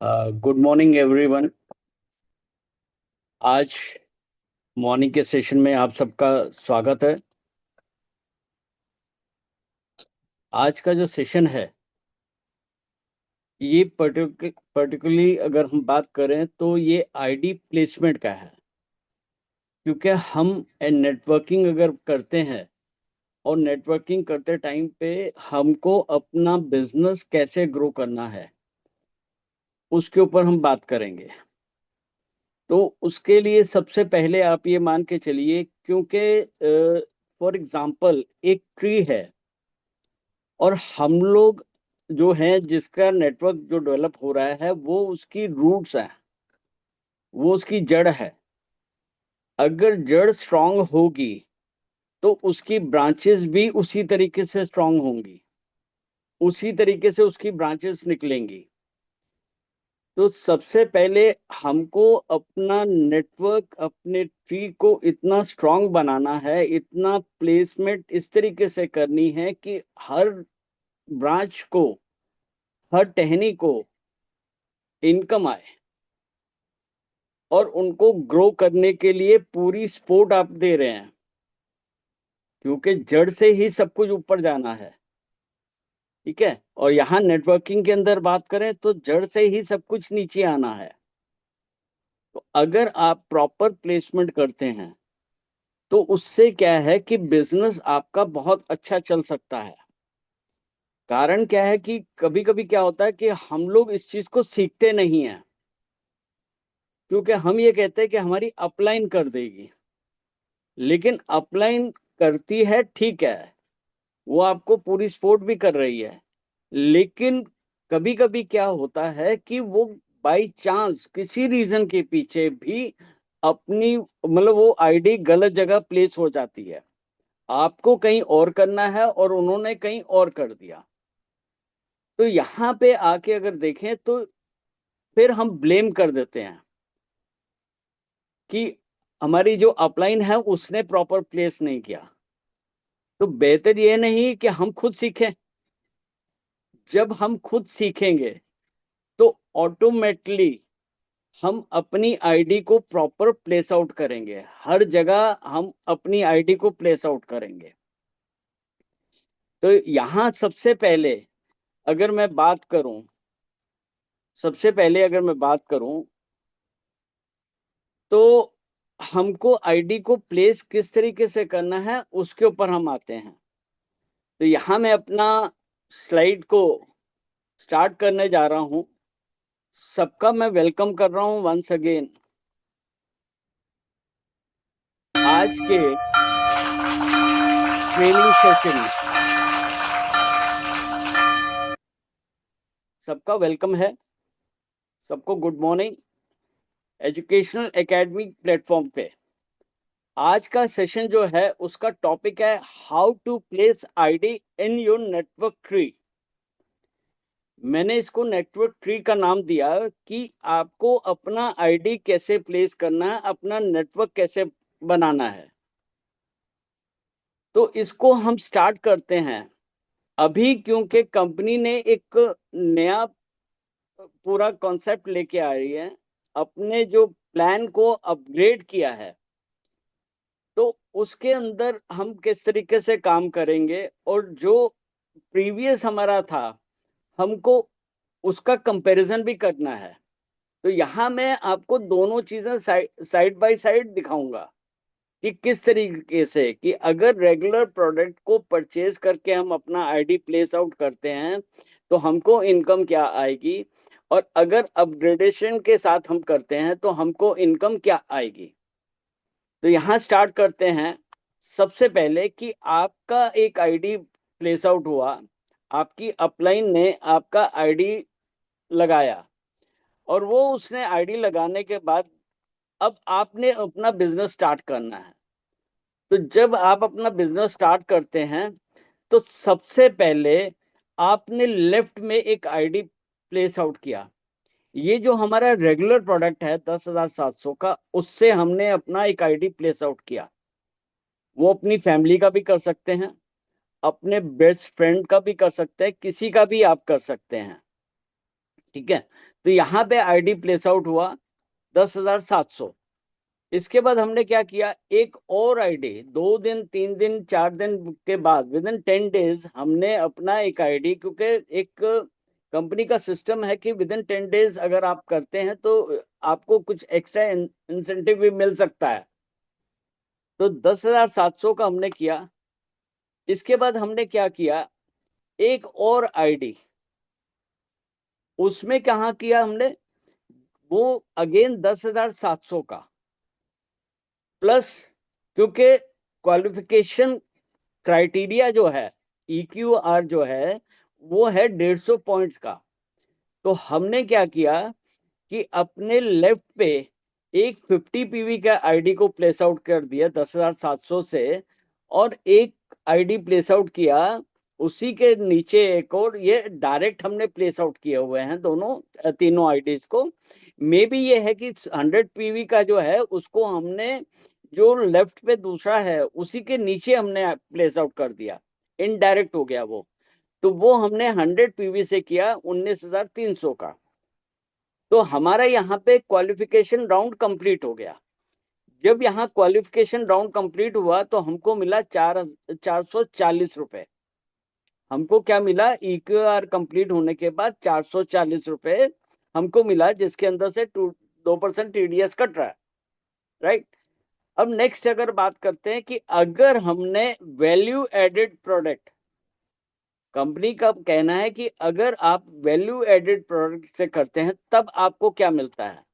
Good morning everyone. आज morning के session में आप सबका स्वागत है। आज का जो सेशन है ये पर्टिकुलरली अगर हम बात करें तो ये आईडी प्लेसमेंट का है, क्योंकि हम नेटवर्किंग अगर करते हैं और नेटवर्किंग करते टाइम पे हमको अपना बिजनेस कैसे ग्रो करना है उसके ऊपर हम बात करेंगे। तो उसके लिए सबसे पहले आप ये मान के चलिए, क्योंकि फॉर एग्जांपल एक ट्री है और हम लोग जो है जिसका नेटवर्क जो डेवलप हो रहा है वो उसकी रूट्स है, वो उसकी जड़ है। अगर जड़ स्ट्रांग होगी तो उसकी ब्रांचेस भी उसी तरीके से स्ट्रांग होंगी, उसी तरीके से उसकी ब्रांचेस निकलेंगी। तो सबसे पहले हमको अपना नेटवर्क, अपने ट्री को इतना स्ट्रांग बनाना है, इतना प्लेसमेंट इस तरीके से करनी है कि हर ब्रांच को, हर टहनी को इनकम आए और उनको ग्रो करने के लिए पूरी सपोर्ट आप दे रहे हैं, क्योंकि जड़ से ही सब कुछ ऊपर जाना है। ठीक है। और यहाँ नेटवर्किंग के अंदर बात करें तो जड़ से ही सब कुछ नीचे आना है। तो अगर आप प्रॉपर प्लेसमेंट करते हैं तो उससे क्या है कि बिजनेस आपका बहुत अच्छा चल सकता है। कारण क्या है कि कभी कभी क्या होता है कि हम लोग इस चीज को सीखते नहीं हैं, क्योंकि हम ये कहते हैं कि हमारी अपलाइन कर देगी। लेकिन अपलाइन करती है, ठीक है, वो आपको पूरी सपोर्ट भी कर रही है, लेकिन कभी कभी क्या होता है कि वो बाई चांस किसी रीजन के पीछे भी अपनी मतलब वो आईडी गलत जगह प्लेस हो जाती है। आपको कहीं और करना है और उन्होंने कहीं और कर दिया। तो यहाँ पे आके अगर देखें तो फिर हम ब्लेम कर देते हैं कि हमारी जो अपलाइन है उसने प्रॉपर प्लेस नहीं किया। तो बेहतर ये नहीं कि हम खुद सीखें। जब हम खुद सीखेंगे तो ऑटोमेटिकली हम अपनी आईडी को प्रॉपर प्लेस आउट करेंगे, हर जगह हम अपनी आईडी को प्लेस आउट करेंगे। तो यहाँ अगर मैं बात करूं सबसे पहले अगर मैं बात करूं तो हमको आईडी को प्लेस किस तरीके से करना है उसके ऊपर हम आते हैं। तो यहाँ मैं अपना स्लाइड को स्टार्ट करने जा रहा हूं। सबका मैं वेलकम कर रहा हूं वंस अगेन आज के ट्रेनिंग सेशन में। सबका वेलकम है, सबको good morning. Educational academy platform पे आज का सेशन जो है उसका टॉपिक है how to place ID in your network tree. मैंने इसको नेटवर्क ट्री का नाम दिया कि आपको अपना आईडी कैसे प्लेस करना है, अपना नेटवर्क कैसे बनाना है। तो इसको हम स्टार्ट करते हैं अभी, क्योंकि कंपनी ने एक नया पूरा कॉन्सेप्ट लेके आ रही है, अपने जो प्लान को अपग्रेड किया है। तो उसके अंदर हम किस तरीके से काम करेंगे और जो प्रीवियस हमारा था हमको उसका कंपैरिजन भी करना है। तो यहाँ मैं आपको दोनों चीजें साइड बाय साइड दिखाऊंगा कि किस तरीके से कि अगर रेगुलर प्रोडक्ट को परचेज करके हम अपना आईडी प्लेस आउट करते हैं तो हमको इनकम क्या आएगी, और अगर अपग्रेडेशन के साथ हम करते हैं तो हमको इनकम क्या आएगी। तो यहाँ स्टार्ट करते हैं। सबसे पहले कि आपका एक आईडी प्लेस आउट हुआ, आपकी अपलाइन ने आपका आईडी लगाया और वो उसने आईडी लगाने के बाद अब आपने अपना बिजनेस स्टार्ट करना है। तो जब आप अपना बिजनेस स्टार्ट करते हैं तो सबसे पहले आपने लेफ्ट में एक आईडी प्लेस आउट किया। ये जो हमारा रेगुलर प्रोडक्ट है 10,700 का, उससे हमने अपना एक आईडी प्लेस आउट किया। वो अपनी फैमिली का भी कर सकते हैं, अपने बेस्ट फ्रेंड का भी कर सकते हैं, किसी का भी आप कर सकते हैं। ठीक है, तो यहाँ पे आईडी प्लेस आउट हुआ 10,700। इसके बाद हमने क्या किया, एक और आईडी 2 दिन 3 दिन 4 दिन के बाद विद इन 10 डेज हमने अपना एक आईडी, क्योंकि एक कंपनी का सिस्टम है कि विद इन 10 डेज अगर आप करते हैं तो आपको कुछ एक्स्ट्रा इंसेंटिव भी मिल सकता है। तो 10,700 का हमने किया। इसके बाद हमने क्या किया, एक और आईडी, उसमें कहा किया हमने, वो अगेन 10,700 का प्लस, क्योंकि क्वालिफिकेशन क्राइटेरिया जो है, EQR जो है वो है 150 पॉइंट्स का। तो हमने क्या किया कि अपने लेफ्ट पे एक 50 PV का आईडी को प्लेस आउट कर दिया 10,700 से, और एक आईडी प्लेस आउट किया उसी के नीचे एक और, ये डायरेक्ट हमने प्लेस आउट किए हुए हैं दोनों तीनों आईडीज को। मे बी ये है कि 100 PV का जो है उसको हमने जो लेफ्ट पे दूसरा है उसी के नीचे हमने प्लेस आउट कर दिया, इनडायरेक्ट हो गया वो। तो वो हमने 100 PV से किया 19,300 का। तो हमारा यहाँ पे क्वालिफिकेशन राउंड कंप्लीट हो गया। जब यहाँ क्वालिफिकेशन राउंड कंप्लीट हुआ तो हमको मिला 440 रुपए। हमको क्या मिला, EQR कंप्लीट होने के बाद 440 रुपए हमको मिला, जिसके अंदर से 2% TDS कट रहा है, राइट। अब नेक्स्ट अगर बात करते हैं कि अगर हमने वैल्यू एडेड प्रोडक्ट, कंपनी का कहना है कि अगर आप वैल्यू एडेड प्रोडक्ट से करते हैं तब आपको क्या मिलता है।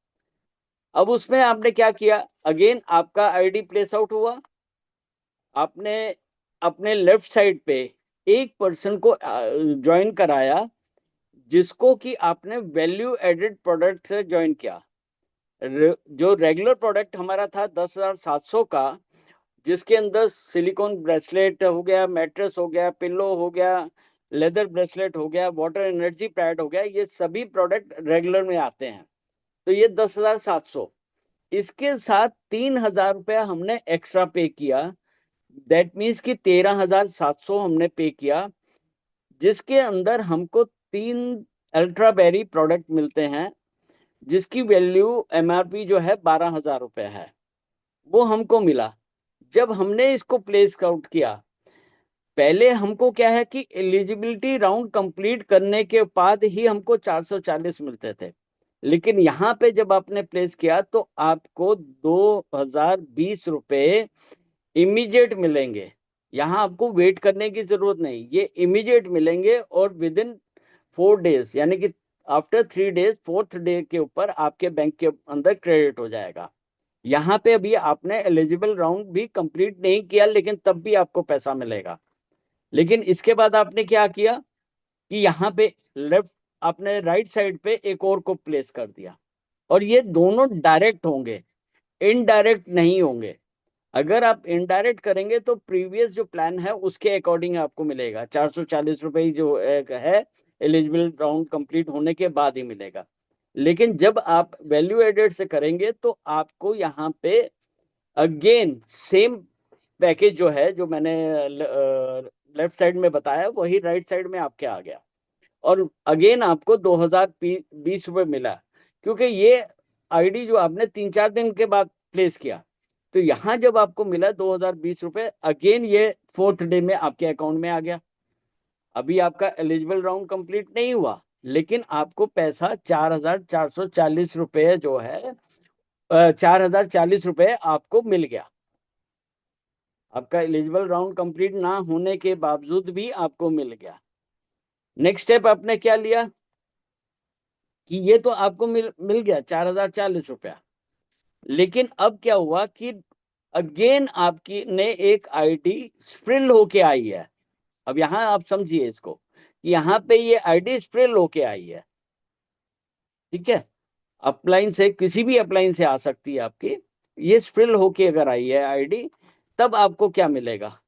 अब उसमें आपने क्या किया, अगेन आपका आईडी प्लेस आउट हुआ, आपने अपने लेफ्ट साइड पे एक पर्सन को ज्वाइन कराया जिसको कि आपने वैल्यू एडेड प्रोडक्ट से ज्वाइन किया। जो रेगुलर प्रोडक्ट हमारा था 10,700 का, जिसके अंदर सिलिकॉन ब्रेसलेट हो गया, मैट्रेस हो गया, पिल्लो हो गया, लेदर ब्रेसलेट हो गया, वाटर एनर्जी पैड हो गया, ये सभी प्रोडक्ट रेगुलर में आते हैं। तो ये 10,700, इसके साथ 3,000 रुपया हमने एक्स्ट्रा पे किया, दैट मीन्स कि 13,700 हमने पे किया, जिसके अंदर हमको 3 अल्ट्रा बेरी प्रोडक्ट मिलते हैं जिसकी वैल्यू MRP जो है 12,000 रुपये है, वो हमको मिला। जब हमने इसको प्लेस आउट किया, पहले हमको क्या है कि एलिजिबिलिटी राउंड कंप्लीट करने के बाद ही हमको 440 मिलते थे, लेकिन यहाँ पे जब आपने प्लेस किया तो आपको 2,020 रुपये इमीडिएट मिलेंगे। यहाँ आपको वेट करने की जरूरत नहीं, ये इमीडिएट मिलेंगे और विद इन 4 डेज, यानी कि आफ्टर 3 डेज, 4th डे के ऊपर आपके बैंक के अंदर क्रेडिट हो जाएगा। यहाँ पे अभी आपने एलिजिबल राउंड भी कंप्लीट नहीं किया, लेकिन तब भी आपको पैसा मिलेगा। लेकिन इसके बाद आपने क्या किया कि यहाँ पे लेफ्ट, आपने राइट साइड पे एक और को प्लेस कर दिया, और ये दोनों डायरेक्ट होंगे, इनडायरेक्ट नहीं होंगे। अगर आप इनडायरेक्ट करेंगे तो प्रीवियस जो प्लान है उसके अकॉर्डिंग आपको मिलेगा 440 रुपये जो है, एलिजिबल राउंड कंप्लीट होने के बाद ही मिलेगा। लेकिन जब आप वैल्यू एडेड से करेंगे तो आपको यहाँ पे अगेन सेम पैकेज जो है, जो मैंने लेफ्ट साइड में बताया वही राइट साइड में आपके आ गया, और अगेन आपको 2,020 रुपये मिला, क्योंकि ये आईडी जो आपने 3-4 दिन के बाद प्लेस किया। तो यहाँ जब आपको मिला 2,020 रुपये, अगेन ये 4th डे में आपके अकाउंट में आ गया। अभी आपका एलिजिबल राउंड कंप्लीट नहीं हुआ, लेकिन आपको पैसा 4,440 रुपये जो है, 4,040 रुपये आपको मिल गया। आपका एलिजिबल राउंड कंप्लीट ना होने के बावजूद भी आपको मिल गया। नेक्स्ट स्टेप आपने क्या लिया कि ये तो आपको मिल गया 4,040 रुपया, लेकिन अब क्या हुआ कि अगेन आपकी ने एक आईडी स्प्रिल होके आई है। अब यहाँ आप समझिए इसको, यहाँ पे ये आईडी स्प्रिल होके आई है, ठीक है। अपलाइन से, किसी भी अपलाइन से आ सकती है आपकी, ये स्प्रिल होके अगर आई है आईडी, तब आपको क्या मिलेगा।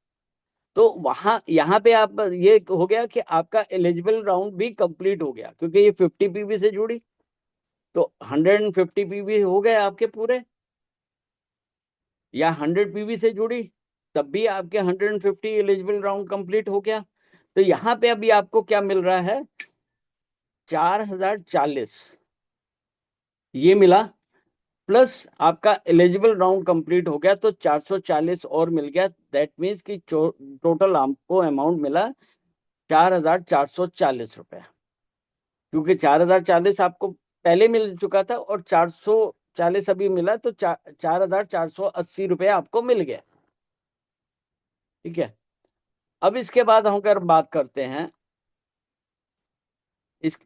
तो वहां यहाँ पे आप, ये हो गया कि आपका एलिजिबल राउंड भी कंप्लीट हो गया, क्योंकि ये 50 PV से जुड़ी, तो 150 PV हो गए आपके पूरे, या 100 PV से जुड़ी तब भी आपके 150 एलिजिबल राउंड कंप्लीट हो गया। तो यहाँ पे अभी आपको क्या मिल रहा है, 4040 ये मिला, प्लस आपका एलिजिबल राउंड कंप्लीट हो गया तो 440 और मिल गया। दैट मीन्स कि टोटल आपको अमाउंट मिला 4440 रुपए, क्योंकि 4040 आपको पहले मिल चुका था और 440 अभी मिला, तो 4480 रुपए आपको मिल गया। ठीक है, अब इसके बाद हम अगर बात करते हैं, इस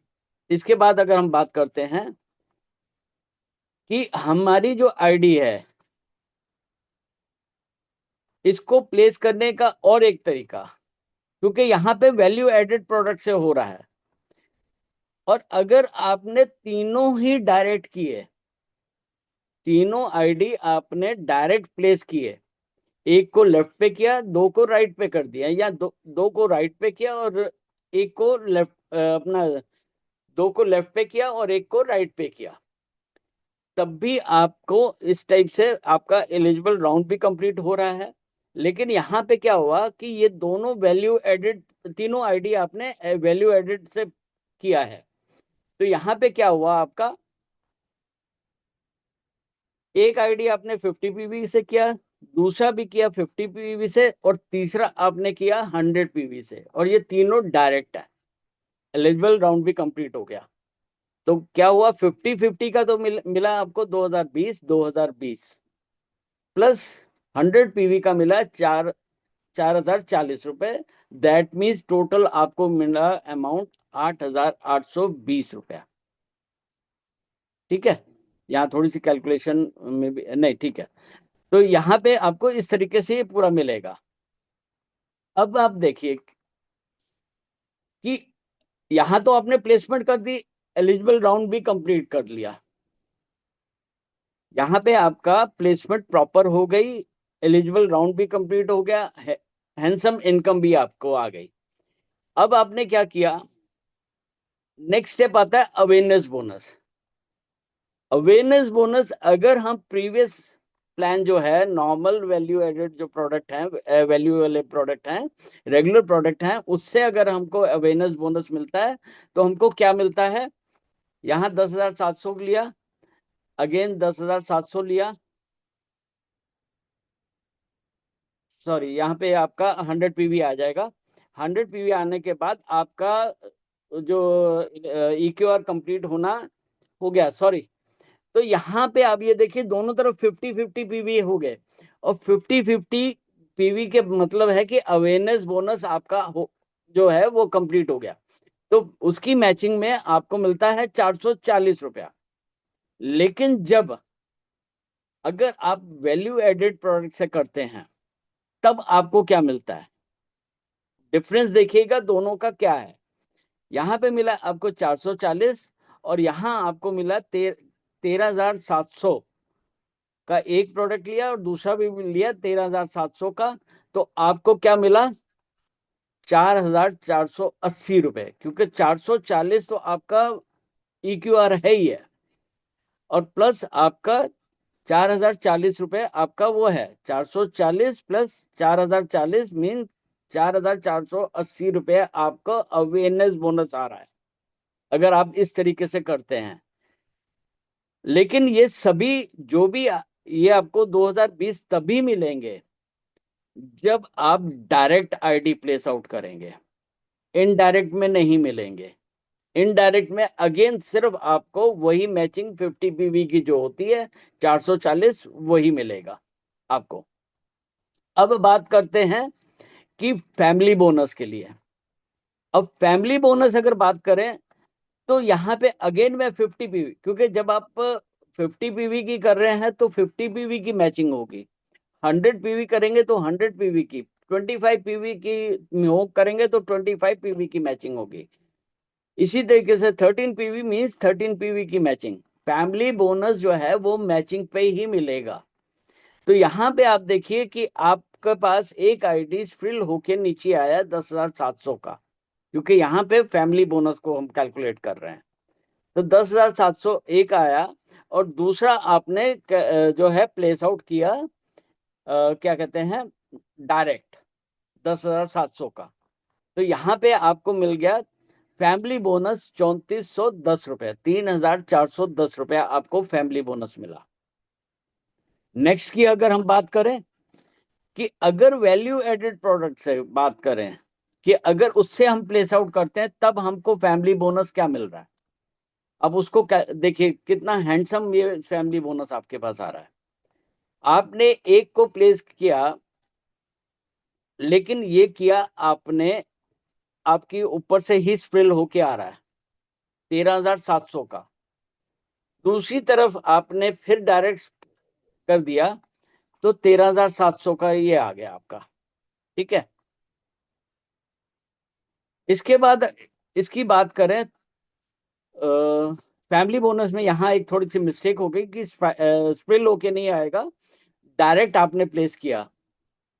इसके बाद अगर हम बात करते हैं कि हमारी जो आईडी है इसको प्लेस करने का और एक तरीका, क्योंकि यहाँ पे वैल्यू एडेड प्रोडक्ट से हो रहा है, और अगर आपने तीनों ही डायरेक्ट किए, तीनों आईडी आपने डायरेक्ट प्लेस किए, एक को लेफ्ट पे किया, दो को राइट पे कर दिया, या दो को राइट पे किया और एक को लेफ्ट अपना दो को लेफ्ट पे किया और एक को राइट पे किया, तब भी आपको इस टाइप से आपका एलिजिबल राउंड भी कंप्लीट हो रहा है। लेकिन यहाँ पे क्या हुआ कि ये दोनों वैल्यू एडेड, तीनों आईडी आपने वैल्यू एडेड से किया है, तो यहाँ पे क्या हुआ आपका, एक आईडी आपने 50 पीवी से किया, दूसरा भी किया 50 पीवी से, और तीसरा आपने किया 100 पीवी से, और ये तीनों डायरेक्ट है, एलिजिबल राउंड भी कंप्लीट हो गया। तो क्या हुआ, 50-50 का तो मिला आपको 2020 प्लस 100 पीवी का मिला 4040 रुपए। दैट मीन्स टोटल आपको मिला अमाउंट 8820 रुपया। ठीक है, यहाँ थोड़ी सी कैलकुलेशन में भी नहीं, ठीक है, तो यहाँ पे आपको इस तरीके से ये पूरा मिलेगा। अब आप देखिए कि यहाँ तो आपने प्लेसमेंट कर दी, एलिजिबल राउंड भी कंप्लीट कर लिया, यहाँ पे आपका प्लेसमेंट प्रॉपर हो गई, एलिजिबल राउंड भी कंप्लीट हो गया, हैंडसम इनकम भी आपको आ गई। अब आपने क्या किया, नेक्स्ट स्टेप आता है अवेयरनेस बोनस। अवेयरनेस बोनस अगर हम प्रीवियस प्लान जो है, नॉर्मल वैल्यू एडेड जो प्रोडक्ट है, वैल्यू वाले प्रोडक्ट हैं, रेगुलर प्रोडक्ट हैं, उससे अगर हमको अवेयरनेस बोनस मिलता है तो हमको क्या मिलता है, यहाँ 10,700 लिया, अगेन 10,700 लिया, सॉरी यहाँ पे आपका 100 पीवी आ जाएगा। 100 पीवी आने के बाद आपका जो EQR कंप्लीट होना हो गया, सॉरी, तो यहाँ पे आप ये देखिए दोनों तरफ 50-50 पीवी हो गए, और 50-50 पीवी के मतलब है कि अवेयरनेस बोनस आपका जो है वो कंप्लीट हो गया, तो उसकी मैचिंग में आपको मिलता है 440 रुपया। लेकिन जब अगर आप वैल्यू एडेड प्रोडक्ट से करते हैं तब आपको क्या मिलता है, डिफरेंस देखिएगा दोनों का क्या है। यहाँ पे मिला आपको 440, और यहाँ आपको मिला 13,700 का एक प्रोडक्ट लिया और दूसरा भी लिया 13,700 का, तो आपको क्या मिला 4,480 रुपए, क्योंकि 440 तो आपका EQR है ही है, और प्लस आपका 4,040 रुपए आपका वो है, 440 प्लस 4,040 मीन 4,480 रुपए आपका अवेयरनेस बोनस आ रहा है, अगर आप इस तरीके से करते हैं। लेकिन ये सभी जो भी ये आपको 2020 तभी मिलेंगे जब आप डायरेक्ट आईडी प्लेस आउट करेंगे, इनडायरेक्ट में नहीं मिलेंगे। इनडायरेक्ट में अगेन सिर्फ आपको वही मैचिंग 50 पीवी की जो होती है 440 वही मिलेगा आपको। अब बात करते हैं कि फैमिली बोनस के लिए। अब फैमिली बोनस अगर बात करें तो यहाँ पे अगेन में 50 पीवी, क्योंकि जब आप 50 पीवी की कर रहे हैं तो 50 पीवी की मैचिंग होगी, 100 पीवी करेंगे तो 100 पीवी की, 25 पीवी की हो करेंगे तो 25 पीवी की मैचिंग होगी। इसी तरीके से 13 पीवी मींस 13 पीवी की मैचिंग। फैमिली बोनस जो है वो मैचिंग पे ही मिलेगा। तो यहाँ पे आप देखिए कि आपके पास एक आईडी फिल होके नीचे आया 10,700 का, क्योंकि यहाँ पे फैमिली बोनस को हम कैलकुलेट कर रहे हैं, तो 10,700 एक आया, और दूसरा आपने जो है प्लेस आउट किया, क्या कहते हैं, डायरेक्ट 10,700 का, तो यहाँ पे आपको मिल गया फैमिली बोनस 3410 रुपए, 3410 रुपए आपको फैमिली बोनस मिला। नेक्स्ट की अगर हम बात करें कि अगर वैल्यू एडेड प्रोडक्ट से बात करें कि अगर उससे हम प्लेस आउट करते हैं तब हमको फैमिली बोनस क्या मिल रहा है। अब उसको देखिए कितना हैंडसम ये फैमिली बोनस आपके पास आ रहा है। आपने एक को प्लेस किया, लेकिन ये किया आपने, आपकी ऊपर से ही स्प्रिल होके आ रहा है 13,700 का। दूसरी तरफ आपने फिर डायरेक्ट कर दिया तो 13,700 का ये आ गया आपका। ठीक है। इसके बाद इसकी बात करें, फैमिली बोनस में यहाँ एक थोड़ी सी मिस्टेक हो गई कि स्प्रिल होके नहीं आएगा, डायरेक्ट आपने प्लेस किया,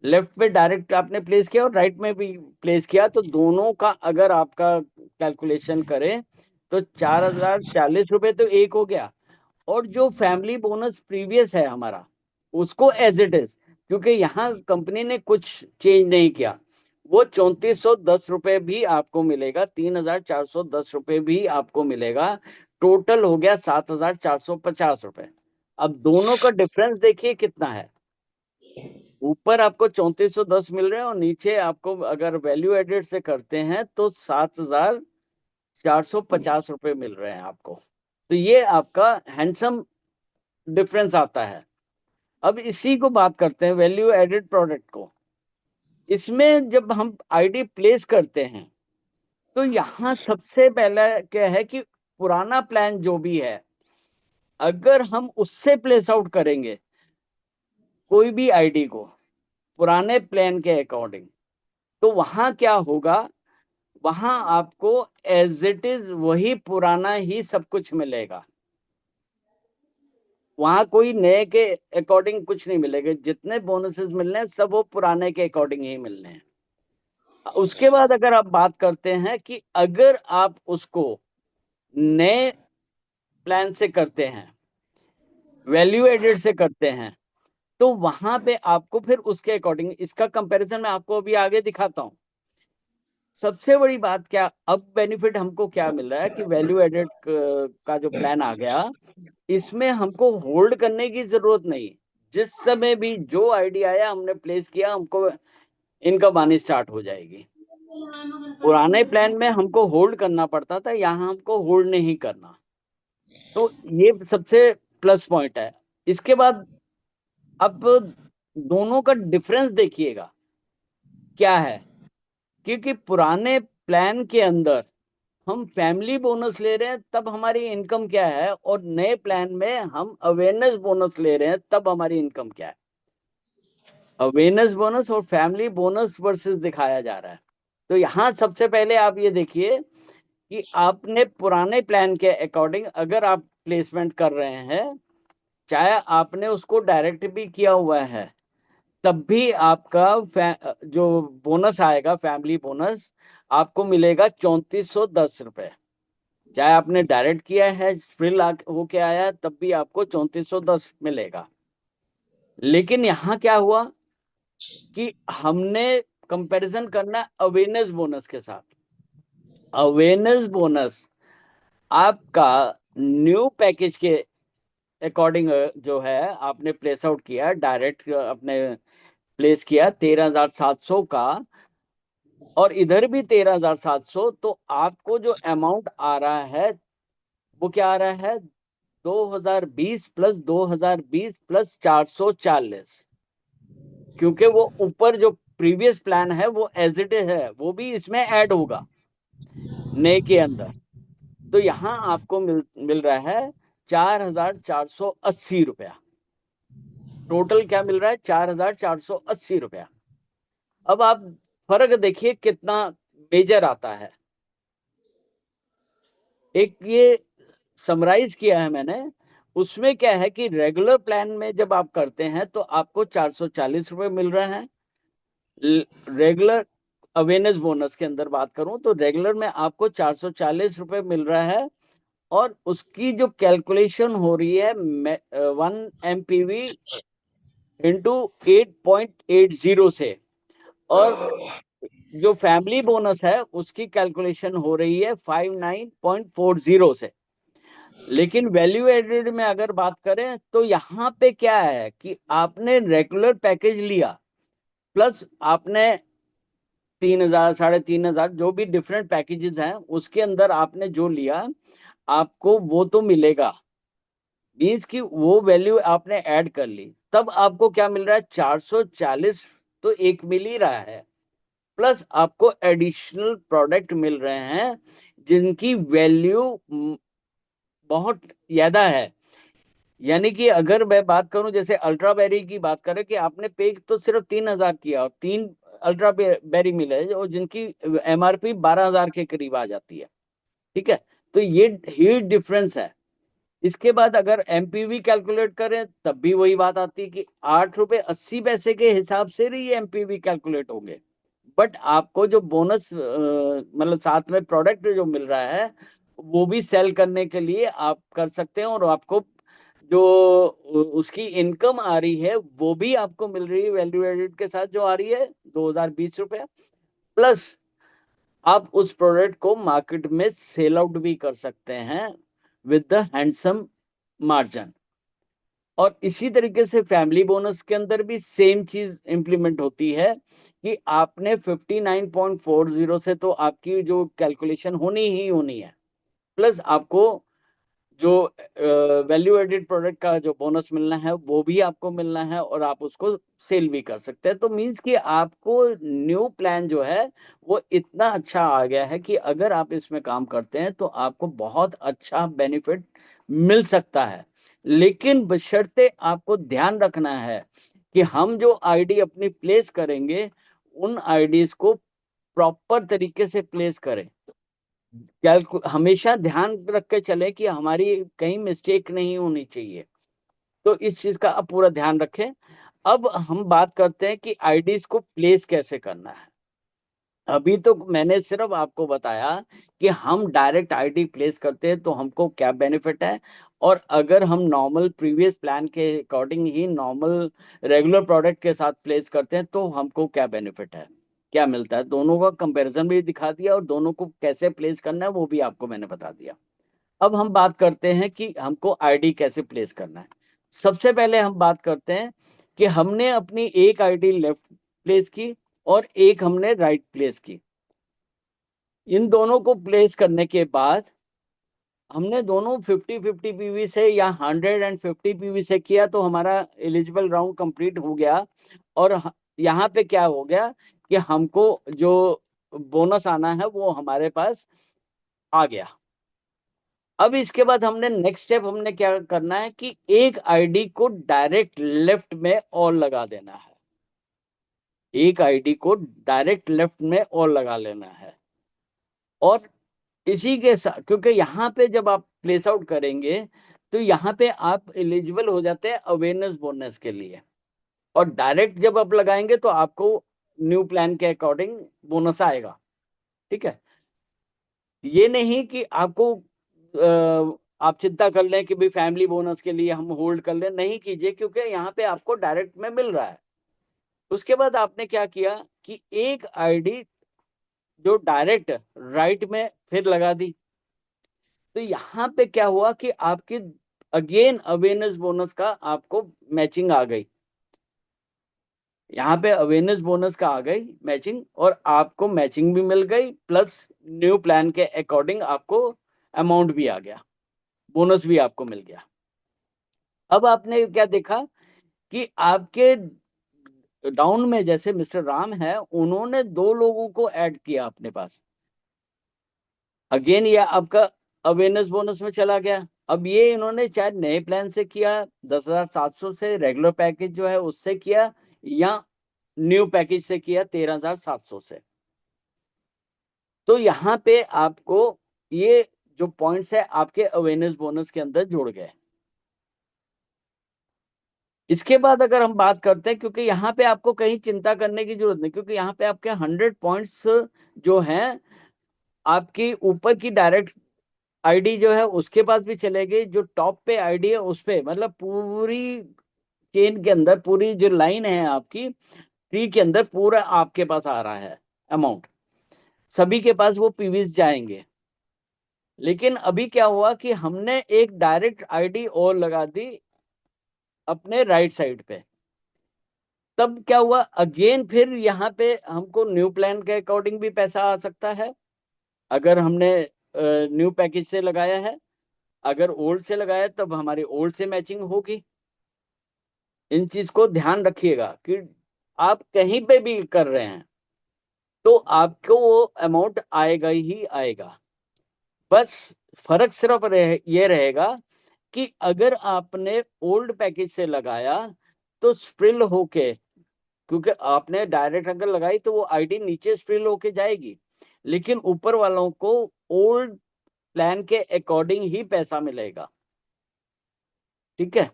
लेफ्ट पे डायरेक्ट आपने प्लेस किया और राइट में भी प्लेस किया, तो दोनों का अगर आपका कैलकुलेशन करें तो 4,040 रुपए तो एक हो गया, और जो फैमिली बोनस प्रीवियस है हमारा उसको एज इट इज, क्योंकि यहाँ कंपनी ने कुछ चेंज नहीं किया, वो 3410 रुपए भी आपको मिलेगा, 3410 रुपए भी आपको मिलेगा। टोटल हो गया 7,450 रुपए। अब दोनों का डिफरेंस देखिए कितना है। ऊपर आपको 3410 मिल रहे हैं और नीचे आपको अगर वैल्यू एडेड से करते हैं तो 7,450 रुपए मिल रहे हैं आपको। तो ये आपका हैंडसम डिफरेंस आता है। अब इसी को बात करते हैं वैल्यू एडेड प्रोडक्ट को। इसमें जब हम आईडी प्लेस करते हैं तो यहाँ सबसे पहला क्या है कि पुराना प्लान जो भी है अगर हम उससे प्लेस आउट करेंगे कोई भी आईडी को पुराने प्लान के अकॉर्डिंग, तो वहां क्या होगा, वहां आपको एज इट इज वही पुराना ही सब कुछ मिलेगा। वहां कोई नए के अकॉर्डिंग कुछ नहीं मिलेगा, जितने बोनसेस मिलने हैं सब वो पुराने के अकॉर्डिंग ही मिलने हैं। उसके बाद अगर आप बात करते हैं कि अगर आप उसको नए प्लान से करते हैं, वैल्यू एडेड से करते हैं, तो वहां पे आपको फिर उसके अकॉर्डिंग, इसका कंपैरिजन मैं आपको अभी आगे दिखाता हूं। सबसे बड़ी बात क्या, अब बेनिफिट हमको क्या मिल रहा है कि वैल्यू एडेड का जो प्लान आ गया, इसमें हमको होल्ड करने की जरूरत नहीं। जिस समय भी जो आइडिया आया हमने प्लेस किया, हमको इनकम आनी स्टार्ट हो जाएगी। पुराने प्लान में हमको होल्ड करना पड़ता था, यहाँ हमको होल्ड नहीं करना। तो ये सबसे प्लस पॉइंट है। इसके बाद अब दोनों का डिफरेंस देखिएगा क्या है, क्योंकि पुराने प्लान के अंदर हम फैमिली बोनस ले रहे हैं तब हमारी इनकम क्या है, और नए प्लान में हम अवेयरनेस बोनस ले रहे हैं तब हमारी इनकम क्या है। अवेयरनेस बोनस और फैमिली बोनस वर्सेस दिखाया जा रहा है। तो यहां सबसे पहले आप ये देखिए कि आपने पुराने प्लान के अकॉर्डिंग अगर आप प्लेसमेंट कर रहे हैं, चाहे आपने उसको डायरेक्ट भी किया हुआ है, तब भी आपका जो बोनस आएगा फैमिली बोनस आपको मिलेगा 3410 रुपए। चाहे आपने डायरेक्ट किया है, फ्रिल होके आया, तब भी आपको 3410 मिलेगा। लेकिन यहाँ क्या हुआ कि हमने कंपैरिजन करना अवेयरनेस बोनस के साथ। अवेयरनेस बोनस आपका न्यू पैकेज के अकॉर्डिंग जो है आपने प्लेस आउट किया, डायरेक्ट अपने प्लेस किया 13,700 का, और इधर भी 13,700, तो आपको जो अमाउंट आ रहा है वो क्या आ रहा है, 2020 प्लस 2020 प्लस 440, क्योंकि वो ऊपर जो प्रीवियस प्लान है वो एज इट इज है, वो भी इसमें ऐड होगा नए के अंदर। तो यहां आपको मिल रहा है 4,480 रुपया। टोटल क्या मिल रहा है, 4,480 रुपया। अब आप फर्क देखिए कितना मेजर आता है। एक ये समराइज किया है मैंने, उसमें क्या है कि रेगुलर प्लान में जब आप करते हैं तो आपको 440 रुपए मिल रहा है। रेगुलर अवेयरनेस बोनस के अंदर बात करूं तो रेगुलर में आपको 440 रुपए मिल रहा है, और उसकी जो कैलकुलेशन हो रही है 1 MPV इंटू 8.80 से, और जो फैमिली बोनस है उसकी कैलकुलेशन हो रही है 59.40 से। लेकिन वैल्यू एडेड में अगर बात करें तो यहाँ पे क्या है कि आपने रेगुलर पैकेज लिया प्लस आपने 3,000 3,500 जो भी डिफरेंट पैकेजेस हैं उसके अंदर आपने जो लिया आपको वो तो मिलेगा, मीन्स कि वो वैल्यू आपने ऐड कर ली, तब आपको क्या मिल रहा है 440 तो एक मिल ही रहा है, प्लस आपको एडिशनल प्रोडक्ट मिल रहे हैं जिनकी वैल्यू बहुत ज्यादा है। यानी कि अगर मैं बात करूं जैसे अल्ट्रा बेरी की बात करें कि आपने पे तो सिर्फ 3,000 किया और 3 अल्ट्रा बेरी मिले और जिनकी एमआरपी 12,000 के करीब आ जाती है। ठीक है, तो ये ह्यूज डिफरेंस है। इसके बाद अगर एमपीवी कैलकुलेट करें तब भी वही बात आती है कि 8 रुपए 80 पैसे के हिसाब से ही ये एमपीवी कैलकुलेट होंगे। बट आपको जो बोनस मतलब साथ में प्रोडक्ट जो मिल रहा है वो भी सेल करने के लिए आप कर सकते हैं, और आपको जो उसकी इनकम आ रही है वो भी आपको मिल रही है वैल्यू एडेड के साथ जो आ रही है 2,020 रुपया, प्लस आप उस प्रोडक्ट को मार्केट में सेल आउट भी कर सकते हैं विद द हैंडसम मार्जिन। और इसी तरीके से फैमिली बोनस के अंदर भी सेम चीज इंप्लीमेंट होती है कि आपने 59.40 से तो आपकी जो कैलकुलेशन होनी ही होनी है, प्लस आपको जो वैल्यू एडेड प्रोडक्ट का जो बोनस मिलना है वो भी आपको मिलना है, और आप उसको सेल भी कर सकते हैं। तो मींस कि आपको न्यू प्लान जो है वो इतना अच्छा आ गया है कि अगर आप इसमें काम करते हैं तो आपको बहुत अच्छा बेनिफिट मिल सकता है। लेकिन बशर्ते आपको ध्यान रखना है कि हम जो आईडी अपनी प्लेस करेंगे उन आईडीज को प्रॉपर तरीके से प्लेस करें। हमेशा ध्यान रख के चले कि हमारी कहीं मिस्टेक नहीं होनी चाहिए। तो इस चीज का आप पूरा ध्यान रखें। अब हम बात करते हैं कि आईडीज को प्लेस कैसे करना है। अभी तो मैंने सिर्फ आपको बताया कि हम डायरेक्ट आईडी प्लेस करते हैं तो हमको क्या बेनिफिट है, और अगर हम नॉर्मल प्रीवियस प्लान के अकॉर्डिंग ही नॉर्मल रेगुलर प्रोडक्ट के साथ प्लेस करते हैं तो हमको क्या बेनिफिट है, क्या मिलता है, दोनों का कंपैरिजन भी दिखा दिया और दोनों को कैसे प्लेस करना है वो भी आपको मैंने बता दिया। अब हम बात करते हैं कि हमको आईडी कैसे प्लेस करना है। सबसे पहले हम बात करते हैं कि हमने अपनी एक आईडी लेफ्ट प्लेस की और एक हमने राइट प्लेस की। इन दोनों को प्लेस करने के बाद हमने दोनों 50-50 पीवी से या 150 पीवी से किया तो हमारा एलिजिबल राउंड कंप्लीट हो गया। और यहाँ पे क्या हो गया कि हमको जो बोनस आना है वो हमारे पास आ गया। अब इसके बाद हमने नेक्स्ट स्टेप हमने क्या करना है कि एक आईडी को डायरेक्ट लेफ्ट में और लगा देना है। एक आईडी को डायरेक्ट लेफ्ट में और लगा लेना है। और इसी के साथ क्योंकि यहाँ पे जब आप प्लेस आउट करेंगे तो यहाँ पे आप एलिजिबल हो जाते हैं अवेयरनेस बोनस के लिए, और डायरेक्ट जब आप लगाएंगे तो आपको न्यू प्लान के अकॉर्डिंग बोनस आएगा। ठीक है, ये नहीं कि आपको आप चिंता कर लें कि भाई फैमिली बोनस के लिए हम होल्ड कर लें, नहीं कीजिए क्योंकि यहाँ पे आपको डायरेक्ट में मिल रहा है। उसके बाद आपने क्या किया कि एक आईडी जो डायरेक्ट राइट में फिर लगा दी। तो यहाँ पे क्या हुआ कि आपकी अगेन अवेयरनेस बोनस का आपको मैचिंग आ गई। यहाँ पे अवेयरनेस बोनस का आ गई मैचिंग, और आपको मैचिंग भी मिल गई प्लस न्यू प्लान के अकॉर्डिंग आपको अमाउंट भी आ गया, बोनस भी आपको मिल गया। अब आपने क्या देखा कि आपके डाउन में जैसे मिस्टर राम है उन्होंने 2 लोगों को ऐड किया अपने पास। अगेन ये आपका अवेयरनेस बोनस में चला गया। अब ये इन्होंने चाहे नए प्लान से किया 10,700 से, रेगुलर पैकेज जो है उससे किया, या न्यू पैकेज से किया 13,700 से। तो यहाँ पे आपको ये जो पॉइंट्स है आपके अवेयरनेस बोनस के अंदर जुड़ गए। इसके बाद अगर हम बात करते हैं, क्योंकि यहाँ पे आपको कहीं चिंता करने की जरूरत नहीं, क्योंकि यहाँ पे आपके 100 पॉइंट्स जो हैं आपकी ऊपर की डायरेक्ट आईडी जो है उसके पास भी चलेगी, जो टॉप पे आईडी है उस पे, मतलब पूरी चेन के अंदर पूरी जो लाइन है आपकी ट्री के अंदर पूरा आपके पास आ रहा है अमाउंट, सभी के पास वो पीवीज जाएंगे। लेकिन अभी क्या हुआ कि हमने एक डायरेक्ट आईडी और लगा दी अपने राइट साइड पे। तब क्या हुआ, अगेन फिर यहाँ पे हमको न्यू प्लान के अकॉर्डिंग भी पैसा आ सकता है, अगर हमने न्यू पैकेज से लगाया है। अगर ओल्ड से लगाया तब हमारी ओल्ड से मैचिंग होगी। इन चीज को ध्यान रखिएगा कि आप कहीं पे भी कर रहे हैं तो आपको वो अमाउंट आएगा ही आएगा। बस फर्क सिर्फ ये रहेगा कि अगर आपने ओल्ड पैकेज से लगाया तो स्प्रिल होके, क्योंकि आपने डायरेक्ट अगर लगाई तो वो आईडी नीचे स्प्रिल होके जाएगी, लेकिन ऊपर वालों को ओल्ड प्लान के अकॉर्डिंग ही पैसा मिलेगा। ठीक है,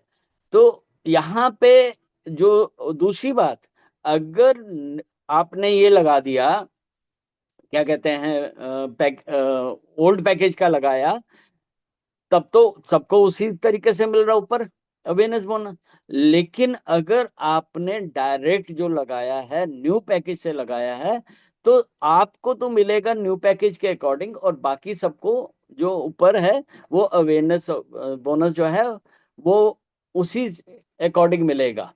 तो यहाँ पे जो दूसरी बात, अगर आपने ये लगा दिया, क्या कहते हैं, ओल्ड पैकेज का लगाया, तब तो सबको उसी तरीके से मिल रहा ऊपर अवेयरनेस बोनस। लेकिन अगर आपने डायरेक्ट जो लगाया है, न्यू पैकेज से लगाया है, तो आपको तो मिलेगा न्यू पैकेज के अकॉर्डिंग, और बाकी सबको जो ऊपर है वो अवेयरनेस बोनस जो है वो उसी अकॉर्डिंग मिलेगा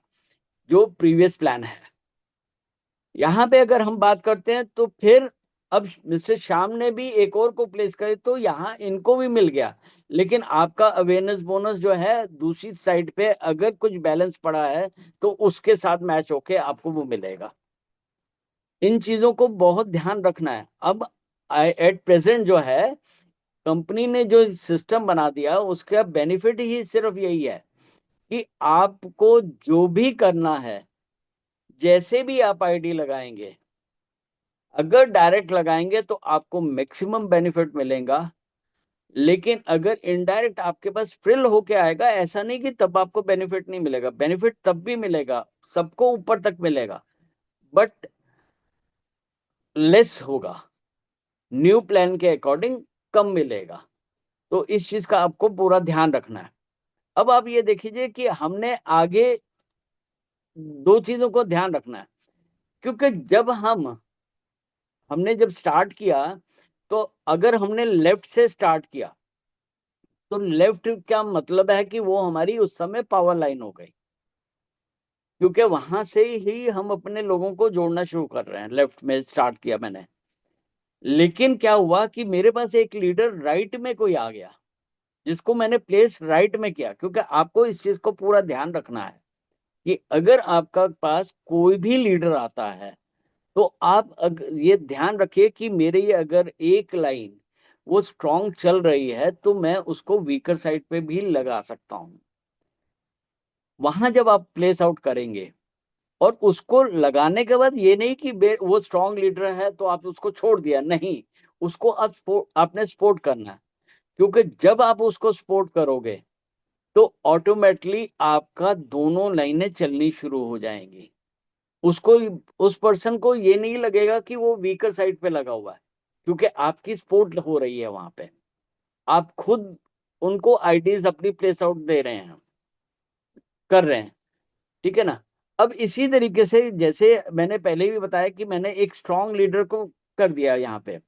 जो प्रीवियस प्लान है। यहाँ पे अगर हम बात करते हैं तो फिर अब मिस्टर श्याम ने भी एक और को प्लेस करे तो यहाँ इनको भी मिल गया, लेकिन आपका अवेयरनेस बोनस जो है दूसरी साइड पे अगर कुछ बैलेंस पड़ा है तो उसके साथ मैच होके आपको वो मिलेगा। इन चीजों को बहुत ध्यान रखना है। अब एट प्रेजेंट जो है कंपनी ने जो सिस्टम बना दिया उसका बेनिफिट ही सिर्फ यही है कि आपको जो भी करना है, जैसे भी आप आईडी लगाएंगे, अगर डायरेक्ट लगाएंगे तो आपको मैक्सिमम बेनिफिट मिलेगा। लेकिन अगर इनडायरेक्ट आपके पास फ्रिल होके आएगा, ऐसा नहीं कि तब आपको बेनिफिट नहीं मिलेगा, बेनिफिट तब भी मिलेगा, सबको ऊपर तक मिलेगा, बट लेस होगा, न्यू प्लान के अकॉर्डिंग कम मिलेगा। तो इस चीज का आपको पूरा ध्यान रखना है। अब आप ये देखिए कि हमने आगे दो चीजों को ध्यान रखना है, क्योंकि जब हमने जब स्टार्ट किया, तो अगर हमने लेफ्ट से स्टार्ट किया तो लेफ्ट क्या मतलब है कि वो हमारी उस समय पावर लाइन हो गई, क्योंकि वहां से ही हम अपने लोगों को जोड़ना शुरू कर रहे हैं। लेफ्ट में स्टार्ट किया मैंने, लेकिन क्या हुआ कि मेरे पास एक लीडर राइट में कोई आ गया जिसको मैंने प्लेस राइट में किया। क्योंकि आपको इस चीज को पूरा ध्यान रखना है कि अगर आपका पास कोई भी लीडर आता है तो आप ये ध्यान रखिए कि मेरे ये अगर एक लाइन वो स्ट्रांग चल रही है तो मैं उसको वीकर साइड पे भी लगा सकता हूं। वहां जब आप प्लेस आउट करेंगे और उसको लगाने के बाद ये नहीं कि वो स्ट्रांग लीडर है तो आप उसको छोड़ दिया, नहीं, उसको आपने सपोर्ट करना है। क्योंकि जब आप उसको सपोर्ट करोगे तो ऑटोमेटिकली आपका दोनों लाइनें चलनी शुरू हो जाएंगी। उसको, उस पर्सन को ये नहीं लगेगा कि वो वीकर साइड पे लगा हुआ है, क्योंकि आपकी सपोर्ट हो रही है वहां पे। आप खुद उनको आइडियाज अपनी प्लेस आउट दे रहे हैं, कर रहे हैं। ठीक है ना। अब इसी तरीके से जैसे मैंने पहले भी बताया कि मैंने एक स्ट्रांग लीडर को कर दिया यहाँ पे,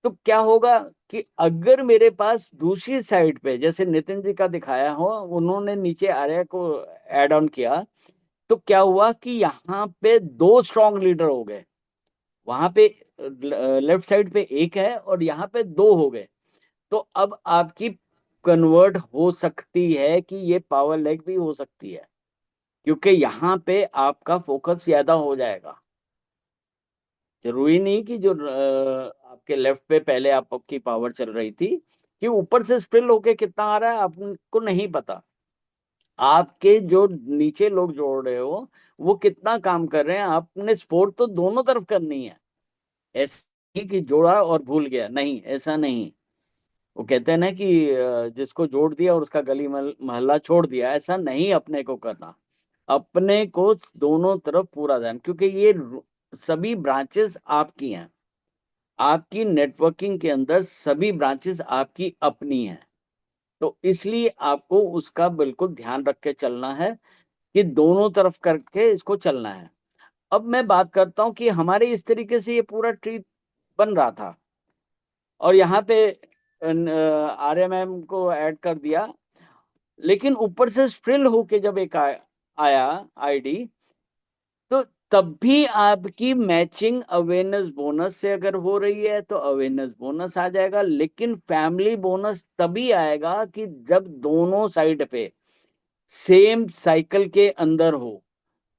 तो क्या होगा कि अगर मेरे पास दूसरी साइड पे जैसे नितिन जी का दिखाया हो, उन्होंने नीचे आर्या को ऐड ऑन किया, तो क्या हुआ कि यहाँ पे दो स्ट्रांग लीडर हो गए। वहां पे लेफ्ट साइड पे एक है और यहाँ पे दो हो गए। तो अब आपकी कन्वर्ट हो सकती है कि ये पावर लेग भी हो सकती है, क्योंकि यहाँ पे आपका फोकस ज्यादा हो जाएगा। जरूरी नहीं कि जो आपके लेफ्ट पे पहले आपकी पावर चल रही थी कि ऊपर से स्प्रिल होके कितना आ रहा है आपको नहीं पता। आपके जो नीचे लोग जोड़ रहे हो वो कितना काम कर रहे हैं, आपने सपोर्ट तो दोनों तरफ करनी है। ऐसा नहीं कि जोड़ा और भूल गया, नहीं, ऐसा नहीं। वो कहते हैं ना कि जिसको जोड़ दिया और उसका गली मोहल्ला छोड़ दिया, ऐसा नहीं अपने को करना। अपने को दोनों तरफ पूरा ध्यान, क्योंकि ये सभी ब्रांचेस आपकी हैं। आपकी नेटवर्किंग के अंदर सभी ब्रांचेस आपकी अपनी हैं। तो इसलिए आपको उसका बिल्कुल ध्यान रख के चलना है कि दोनों तरफ करके इसको चलना है। अब मैं बात करता हूं कि हमारे इस तरीके से ये पूरा ट्री बन रहा था, और यहाँ पे आरएमएम को ऐड कर दिया, लेकिन ऊपर से स्प्रिल होके जब एक आया आईडी, तो तब भी आपकी मैचिंग अवेयरनेस बोनस से अगर हो रही है तो अवेयरनेस बोनस आ जाएगा, लेकिन फैमिली बोनस तभी आएगा कि जब दोनों साइड पे सेम साइकिल के अंदर हो,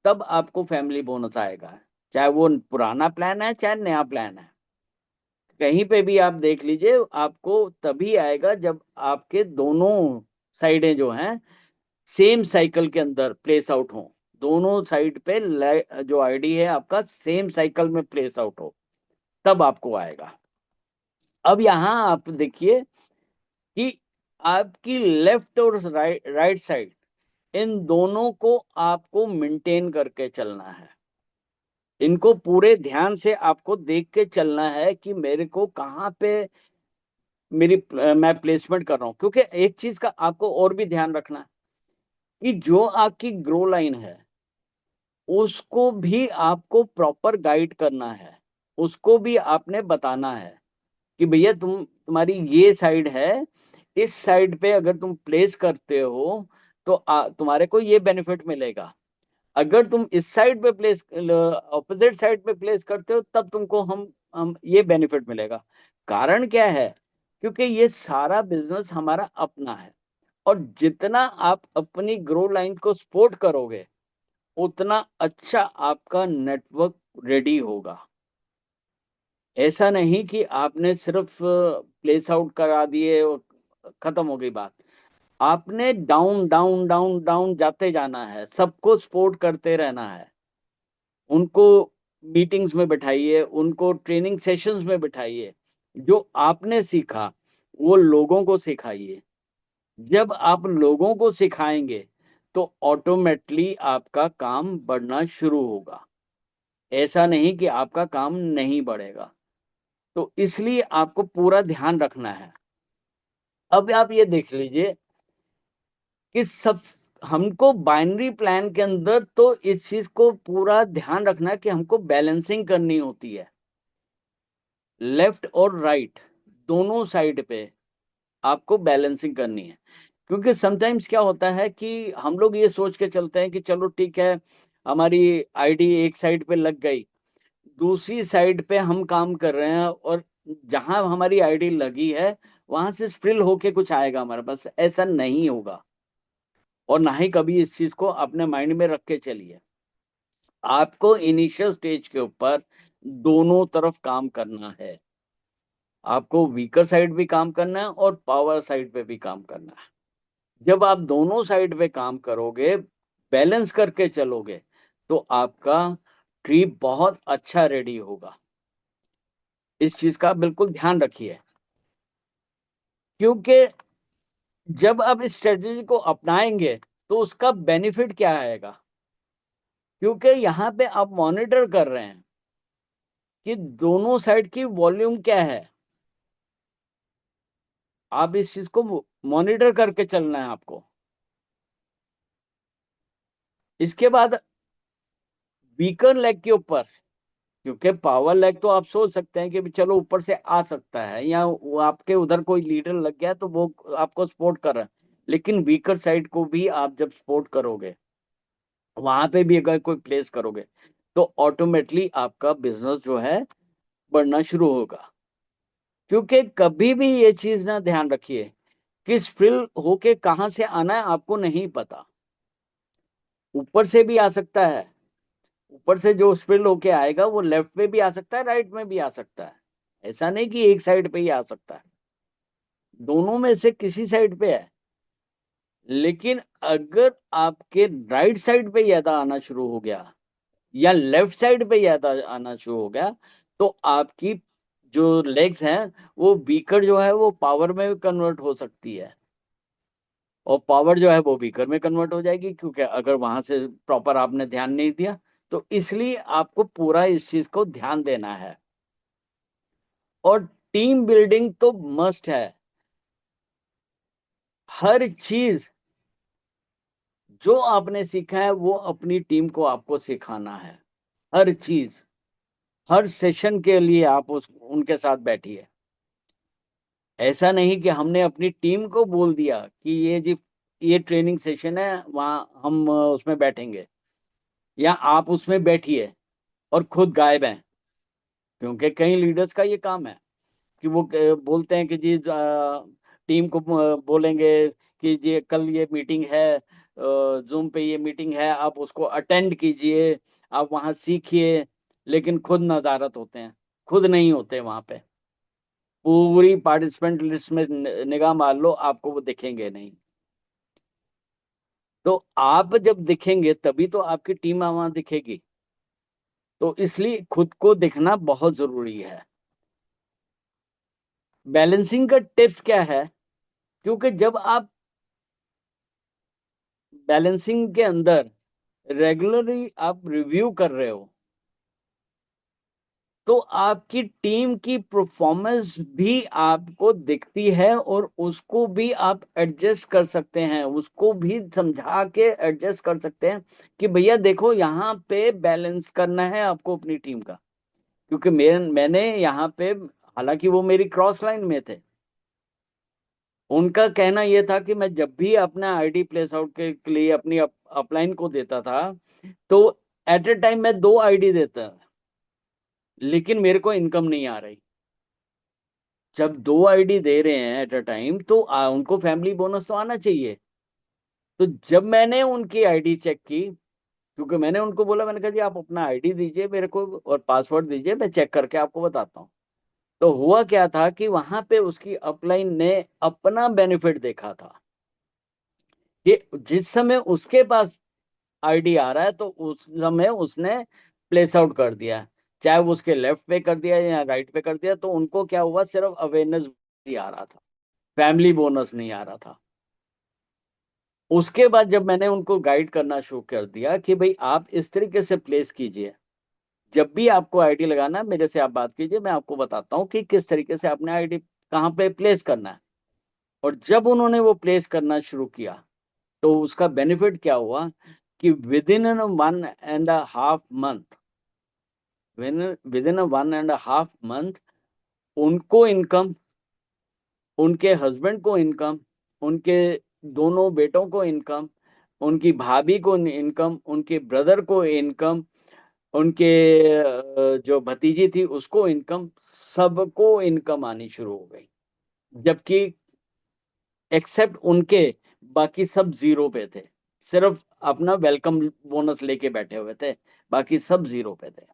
तब आपको फैमिली बोनस आएगा, चाहे वो पुराना प्लान है चाहे नया प्लान है। कहीं पे भी आप देख लीजिए, आपको तभी आएगा जब आपके दोनों साइडें जो हैं सेम साइकिल के अंदर प्लेस आउट हो, दोनों साइड पे जो आईडी है आपका सेम साइकिल में प्लेस आउट हो, तब आपको आएगा। अब यहां आप देखिए कि आपकी लेफ्ट और राइट साइड, इन दोनों को आपको मेंटेन करके चलना है। इनको पूरे ध्यान से आपको देख के चलना है कि मेरे को कहाँ पे मैं प्लेसमेंट कर रहा हूं, क्योंकि एक चीज का आपको और भी ध्यान रखना है कि जो आपकी ग्रो लाइन है उसको भी आपको प्रॉपर गाइड करना है, उसको भी आपने बताना है कि भैया तुम्हारी ये साइड है, इस साइड पे अगर तुम प्लेस करते हो तो तुम्हारे को ये बेनिफिट मिलेगा, अगर तुम इस साइड पे प्लेस ऑपोजिट साइड पे प्लेस करते हो तब तुमको हम ये बेनिफिट मिलेगा। कारण क्या है? क्योंकि ये सारा बिजनेस हमारा अपना है, और जितना आप अपनी ग्रो लाइन को सपोर्ट करोगे उतना अच्छा आपका नेटवर्क रेडी होगा। ऐसा नहीं कि आपने सिर्फ प्लेस आउट करा दिए और खत्म हो गई बात। आपने डाउन डाउन डाउन डाउन जाते जाना है, सबको सपोर्ट करते रहना है, उनको मीटिंग्स में बिठाइए, उनको ट्रेनिंग सेशंस में बिठाइए, जो आपने सीखा वो लोगों को सिखाइए। जब आप लोगों को सिखाएंगे तो ऑटोमेटिकली आपका काम बढ़ना शुरू होगा, ऐसा नहीं कि आपका काम नहीं बढ़ेगा। तो इसलिए आपको पूरा ध्यान रखना है। अब आप ये देख लीजिए कि सब हमको बाइनरी प्लान के अंदर तो इस चीज को पूरा ध्यान रखना है कि हमको बैलेंसिंग करनी होती है, लेफ्ट और राइट दोनों साइड पे आपको बैलेंसिंग करनी है। क्योंकि समटाइम्स क्या होता है कि हम लोग ये सोच के चलते हैं कि चलो ठीक है, हमारी आईडी एक साइड पे लग गई, दूसरी साइड पे हम काम कर रहे हैं, और जहां हमारी आईडी लगी है वहां से स्प्रिल होके कुछ आएगा हमारे पास, ऐसा नहीं होगा। और ना ही कभी इस चीज को अपने माइंड में रख के चलिए। आपको इनिशियल स्टेज के ऊपर दोनों तरफ काम करना है, आपको वीकर साइड भी काम करना है और पावर साइड पे भी काम करना है। जब आप दोनों साइड पे काम करोगे, बैलेंस करके चलोगे, तो आपका ट्री बहुत अच्छा रेडी होगा। इस चीज का बिल्कुल ध्यान रखिए, क्योंकि जब आप इस स्ट्रेटजी को अपनाएंगे तो उसका बेनिफिट क्या आएगा, क्योंकि यहाँ पे आप मॉनिटर कर रहे हैं कि दोनों साइड की वॉल्यूम क्या है। आप इस चीज को मॉनिटर करके चलना है आपको। इसके बाद वीकर लेग के ऊपर, क्योंकि पावर लेग तो आप सोच सकते हैं कि भी चलो ऊपर से आ सकता है, या वो आपके उधर कोई लीडर लग गया तो वो आपको सपोर्ट कर रहा है, लेकिन वीकर साइड को भी आप जब सपोर्ट करोगे, वहां पे भी अगर कोई प्लेस करोगे, तो ऑटोमेटिकली आपका बिजनेस जो है बढ़ना शुरू होगा। क्योंकि कभी भी ये चीज ना ध्यान रखिए कि स्प्रिल होके कहां से आना है आपको नहीं पता। ऊपर से भी आ सकता है, ऊपर से जो स्प्रिल होके आएगा वो लेफ्ट में भी आ सकता है, राइट में भी आ सकता है, ऐसा नहीं कि एक साइड पे ही आ सकता है, दोनों में से किसी साइड पे है। लेकिन अगर आपके राइट साइड पे ज्यादा आना शुरू हो गया या लेफ्ट साइड पे ज्यादा आना शुरू हो गया, तो आपकी जो लेग्स हैं वो वीकर जो है वो पावर में कन्वर्ट हो सकती है, और पावर जो है वो वीकर में कन्वर्ट हो जाएगी, क्योंकि अगर वहां से प्रॉपर आपने ध्यान नहीं दिया। तो इसलिए आपको पूरा इस चीज को ध्यान देना है, और टीम बिल्डिंग तो मस्ट है। हर चीज जो आपने सीखा है वो अपनी टीम को आपको सिखाना है। हर चीज, हर सेशन के लिए आप उनके साथ बैठिए। ऐसा नहीं कि हमने अपनी टीम को बोल दिया कि ये जी ये ट्रेनिंग सेशन है, वहां हम उसमें बैठेंगे, या आप उसमें बैठिए और खुद गायब हैं। क्योंकि कई लीडर्स का ये काम है कि वो बोलते हैं कि जी टीम को बोलेंगे कि जी कल ये मीटिंग है, जूम पे ये मीटिंग है, आप उसको अटेंड कीजिए, आप वहां सीखिए, लेकिन खुद नदारत होते हैं, खुद नहीं होते वहां पे। पूरी पार्टिसिपेंट लिस्ट में निगाह मार लो, आपको वो दिखेंगे नहीं। तो आप जब दिखेंगे तभी तो आपकी टीम वहां दिखेगी। तो इसलिए खुद को दिखना बहुत जरूरी है। बैलेंसिंग का टिप्स क्या है? क्योंकि जब आप बैलेंसिंग के अंदर रेगुलरली आप रिव्यू कर रहे हो, तो आपकी टीम की परफॉर्मेंस भी आपको दिखती है, और उसको भी आप एडजस्ट कर सकते हैं, उसको भी समझा के एडजस्ट कर सकते हैं कि भैया देखो यहाँ पे बैलेंस करना है आपको अपनी टीम का। क्योंकि मैंने यहाँ पे, हालांकि वो मेरी क्रॉस लाइन में थे, उनका कहना यह था कि मैं जब भी अपना आईडी प्लेस आउट के लिए अपनी अपलाइन को देता था, तो एट ए टाइम मैं 2 आईडी देता, लेकिन मेरे को इनकम नहीं आ रही। जब 2 आईडी दे रहे हैं एट अ टाइम, तो उनको फैमिली बोनस तो आना चाहिए। तो जब मैंने उनकी आईडी चेक की, क्योंकि मैंने उनको बोला, मैंने कहा जी आप अपना आईडी दीजिए मेरे को और पासवर्ड दीजिए, मैं चेक करके आपको बताता हूँ। तो हुआ क्या था कि वहां पे उसकी अपलाइन ने अपना बेनिफिट देखा था कि जिस समय उसके पास आईडी आ रहा है, तो उस समय उसने प्लेस आउट कर दिया, चाहे वो उसके लेफ्ट पे कर दिया या राइट पे कर दिया। तो उनको क्या हुआ, सिर्फ अवेयरनेस ही आ रहा था, फैमिली बोनस नहीं आ रहा था। उसके बाद जब मैंने उनको गाइड करना शुरू कर दिया कि भाई आप इस तरीके से प्लेस कीजिए, जब भी आपको आईडी लगाना है मेरे से आप बात कीजिए, मैं आपको बताता हूँ कि किस तरीके से आपने आईडी कहाँ पे प्लेस करना है। और जब उन्होंने वो प्लेस करना शुरू किया, तो उसका बेनिफिट क्या हुआ कि with in 1.5 month, with in 1.5 month उनको इनकम, उनके हस्बैंड को इनकम, उनके दोनों बेटों को इनकम, उनकी भाभी को इनकम, उनके ब्रदर को इनकम, उनके जो भतीजी थी उसको इनकम, सबको इनकम आनी शुरू हो गई। जबकि एक्सेप्ट उनके, बाकी सब जीरो पे थे, सिर्फ अपना वेलकम बोनस लेके बैठे हुए थे, बाकी सब जीरो पे थे।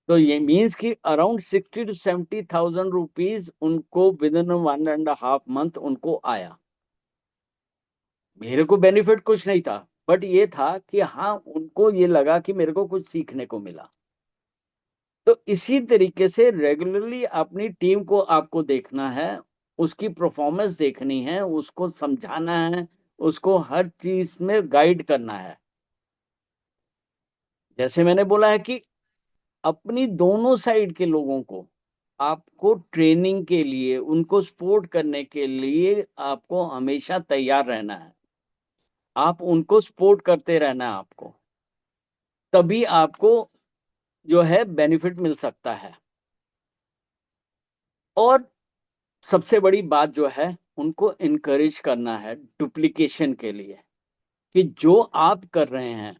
तो ये मीन्स कि अराउंड 60 to 70 थाउजेंड रुपीज उनको विद इन 1.5 मंथ उनको आया। मेरे को बेनिफिट कुछ नहीं था, बट ये था कि हाँ उनको ये लगा कि मेरे को कुछ सीखने को मिला। तो इसी तरीके से रेगुलरली अपनी टीम को आपको देखना है, उसकी परफॉर्मेंस देखनी है, उसको समझाना है, उसको हर चीज में गाइड करना है। जैसे मैंने बोला है कि अपनी दोनों साइड के लोगों को आपको ट्रेनिंग के लिए, उनको सपोर्ट करने के लिए आपको हमेशा तैयार रहना है। आप उनको सपोर्ट करते रहना है आपको, तभी आपको जो है बेनिफिट मिल सकता है। और सबसे बड़ी बात जो है, उनको इनकरेज करना है डुप्लीकेशन के लिए, कि जो आप कर रहे हैं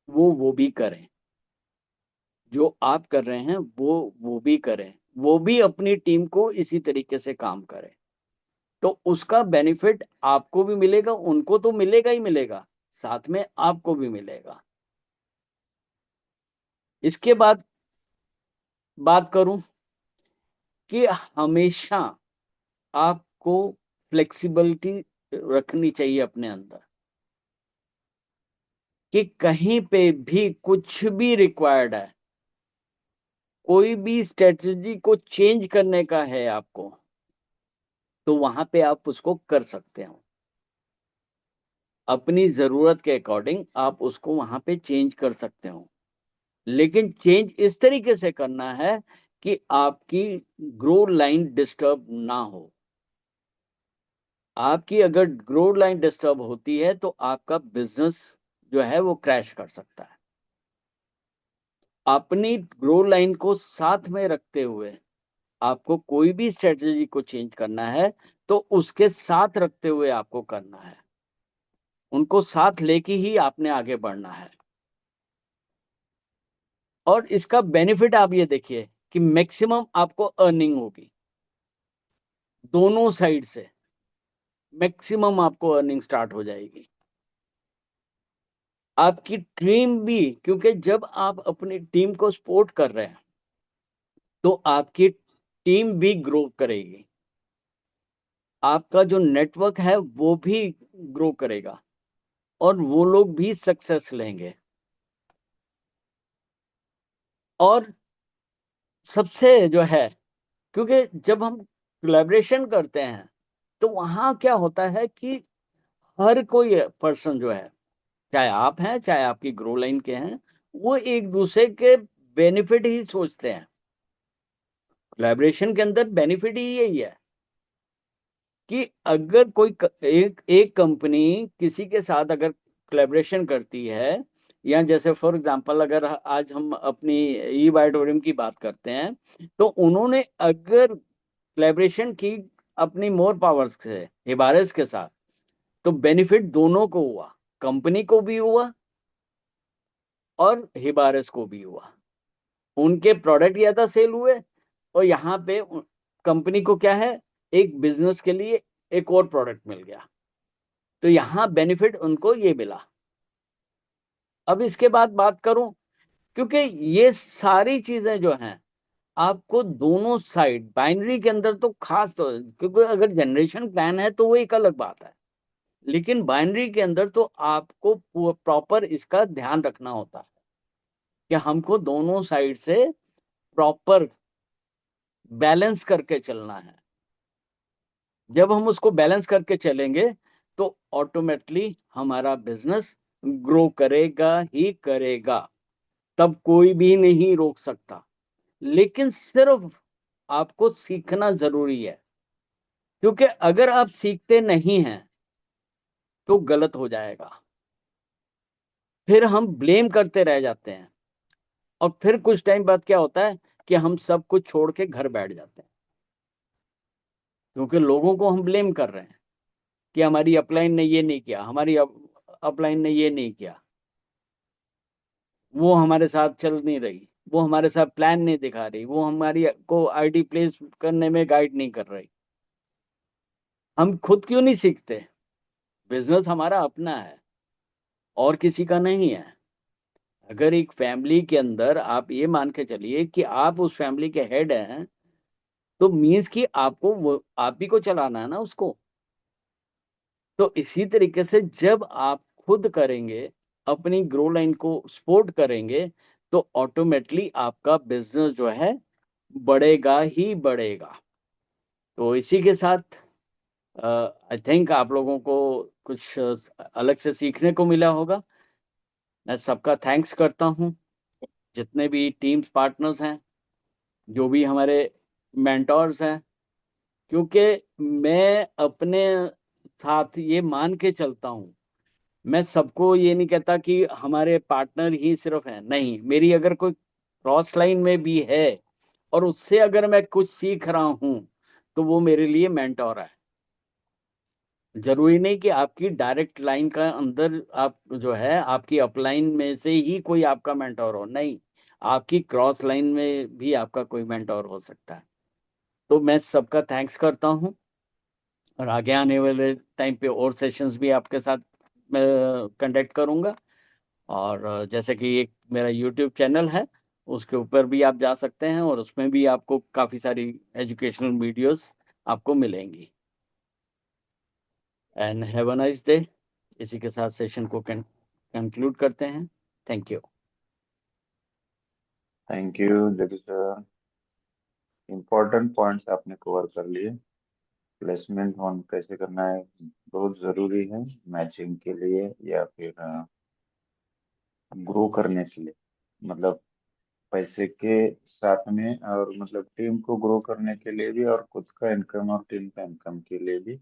वो भी करें, जो आप कर रहे हैं वो भी करें, वो भी अपनी टीम को इसी तरीके से काम करें। तो उसका बेनिफिट आपको भी मिलेगा, उनको तो मिलेगा ही मिलेगा, साथ में आपको भी मिलेगा। इसके बाद बात करूं कि हमेशा आपको फ्लेक्सिबिलिटी रखनी चाहिए अपने अंदर, कि कहीं पे भी कुछ भी रिक्वायर्ड है, कोई भी स्ट्रेटजी को चेंज करने का है आपको, तो वहां पे आप उसको कर सकते हो। अपनी जरूरत के अकॉर्डिंग आप उसको वहां पे चेंज कर सकते हो, लेकिन चेंज इस तरीके से करना है कि आपकी ग्रो लाइन डिस्टर्ब ना हो। आपकी अगर ग्रो लाइन डिस्टर्ब होती है, तो आपका बिजनेस जो है वो क्रैश कर सकता है। अपनी ग्रो लाइन को साथ में रखते हुए आपको कोई भी स्ट्रेटजी को चेंज करना है तो उसके साथ रखते हुए आपको करना है, उनको साथ लेके ही आपने आगे बढ़ना है। और इसका बेनिफिट आप ये देखिए कि मैक्सिमम आपको अर्निंग होगी, दोनों साइड से मैक्सिमम आपको अर्निंग स्टार्ट हो जाएगी। आपकी टीम भी, क्योंकि जब आप अपनी टीम को सपोर्ट कर रहे हैं तो आपकी टीम भी ग्रो करेगी, आपका जो नेटवर्क है वो भी ग्रो करेगा और वो लोग भी सक्सेस लेंगे। और सबसे जो है, क्योंकि जब हम कोलैबोरेशन करते हैं तो वहां क्या होता है कि हर कोई पर्सन जो है, चाहे आप हैं चाहे आपकी ग्रो लाइन के हैं, वो एक दूसरे के बेनिफिट ही सोचते हैं। कोलैबोरेशन के अंदर बेनिफिट ही यही है कि अगर एक कंपनी किसी के साथ अगर कोलैबोरेशन करती है, या जैसे फॉर एग्जांपल अगर आज हम अपनी ई बायोटोरियम की बात करते हैं तो उन्होंने अगर कोलैबोरेशन की अपनी मोर पावर्स से हिबारेस के साथ, तो बेनिफिट दोनों को हुआ, कंपनी को भी हुआ और हिबारेस को भी हुआ। उनके प्रोडक्ट ज्यादा सेल हुए और यहाँ पे कंपनी को क्या है, एक बिजनेस के लिए एक और प्रोडक्ट मिल गया, तो यहाँ बेनिफिट उनको ये मिला। अब इसके बाद बात करूं, क्योंकि ये सारी चीजें जो हैं आपको दोनों साइड बाइनरी के अंदर तो खास, तो क्योंकि अगर जनरेशन प्लान है तो वो एक अलग बात है, लेकिन बाइनरी के अंदर तो आपको प्रॉपर इसका ध्यान रखना होता है कि हमको दोनों साइड से प्रॉपर बैलेंस करके चलना है। जब हम उसको बैलेंस करके चलेंगे तो ऑटोमेटिकली हमारा बिजनेस ग्रो करेगा ही करेगा, तब कोई भी नहीं रोक सकता। लेकिन सिर्फ आपको सीखना जरूरी है, क्योंकि अगर आप सीखते नहीं हैं तो गलत हो जाएगा, फिर हम ब्लेम करते रह जाते हैं और फिर कुछ टाइम बाद क्या होता है कि हम सब कुछ छोड़ के घर बैठ जाते हैं, क्योंकि लोगों को हम ब्लेम कर रहे हैं कि हमारी अपलाइन ने ये नहीं किया, हमारी अपलाइन ने ये नहीं किया, वो हमारे साथ चल नहीं रही, वो हमारे साथ प्लान नहीं दिखा रही, वो हमारी को आईडी प्लेस करने में गाइड नहीं कर रही। हम खुद क्यों नहीं सीखते? बिजनेस हमारा अपना है और किसी का नहीं है। अगर एक फैमिली के अंदर आप ये मान के चलिए कि आप उस फैमिली के हेड हैं, तो मीन्स कि आपको वो आप ही को चलाना है ना उसको। तो इसी तरीके से जब आप खुद करेंगे, अपनी ग्रो लाइन को सपोर्ट करेंगे, तो ऑटोमेटिकली आपका बिजनेस जो है बढ़ेगा ही बढ़ेगा। तो इसी के साथ आई थिंक आप लोगों को कुछ अलग से सीखने को मिला होगा। मैं सबका थैंक्स करता हूँ, जितने भी टीम्स पार्टनर्स हैं, जो भी हमारे मेंटोर्स हैं, क्योंकि मैं अपने साथ ये मान के चलता हूँ, मैं सबको ये नहीं कहता कि हमारे पार्टनर ही सिर्फ हैं, नहीं, मेरी अगर कोई क्रॉस लाइन में भी है और उससे अगर मैं कुछ सीख रहा हूँ तो वो मेरे लिए मेंटोर है। जरूरी नहीं कि आपकी डायरेक्ट लाइन का अंदर आप जो है आपकी अपलाइन में से ही कोई आपका मेंटोर हो, नहीं, आपकी क्रॉस लाइन में भी आपका कोई मेंटोर हो सकता है। तो मैं सबका थैंक्स करता हूँ और आगे आने वाले टाइम पे और सेशंस भी आपके साथ मैं कंडक्ट करूंगा। और जैसे कि एक मेरा यूट्यूब चैनल है, उसके ऊपर भी आप जा सकते हैं और उसमें भी आपको काफ़ी सारी एजुकेशनल वीडियोस आपको मिलेंगी। And have a nice day. इसी के साथ सेशन को कंक्लूड करते हैं। Thank you. Thank you Jagdish sir, important points आपने कवर कर लिए। प्लेसमेंट ऑन कैसे करना है बहुत ज़रूरी है, मैचिंग के लिए या फिर ग्रो करने के लिए, मतलब पैसे के साथ में, और मतलब टीम को ग्रो करने के लिए भी और खुद का इनकम और टीम का इनकम के लिए भी